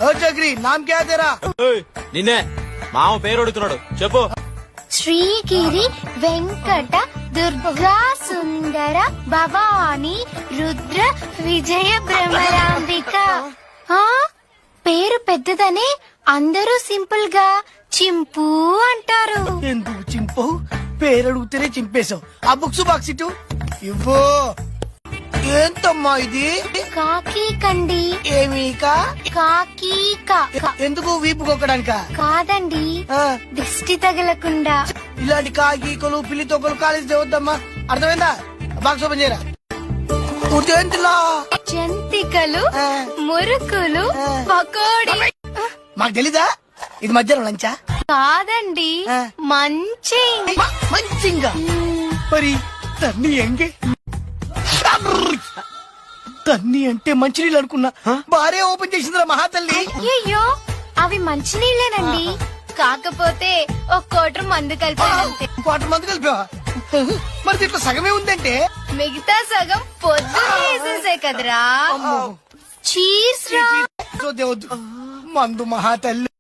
చక్రి నామ్ క్యా తెరా? నిన్నే మామ పేరు అడుగుతున్నాడు, చెప్పు. శ్రీగిరి వెంకట దుర్గా సుందర భవాని రుద్ర విజయ భ్రమరాంబిక. పేరు పెద్దదనే అందరూ సింపుల్ గా చింపు అంటారు. ఎందుకు చింపు? పేరు అడుగుతూనే చింపేశావు. ఆ బుక్స్ బాక్స్ ఇటు ఇవ్వు. ఏంటమ్మా ఇది? కాకి కండి. ఏమీకా? కాకీక. ఎందుకు వీపు కొక్కడానికా? కాదండి, దిష్టి తగలకుండా. ఇలాంటి కాకీకలు పిల్లి తొక్కలు కాలేజీ వద్దమ్మా, అర్థమైందా? బాక్స్ ఓపెన్ చేయరా. జయంతిలా జంతికలు, మురుకులు, పకోడీ. మాకు తెలీదా ఇది మధ్యాహ్నం లంచా? కాదండి, మంచి మంచిగా. మరి తన్ని ఎంగే తన్ని అంటే మంచినీళ్ళు అనుకున్నా. బారే ఓపెన్ చేసిందిరా మహాతల్లి. అయ్యో, అవి మంచినీళ్ళేనండి, కాకపోతే ఒక కోటర్ మందు కలిపి. క్వార్టర్ మంది కలిపావా? మరి దీంట్లో సగమే ఉందంటే మిగతా సగం పొద్దున్న వేసేసే కదరా. చీజ్ రా. వద్దు మందు మహాతల్లి.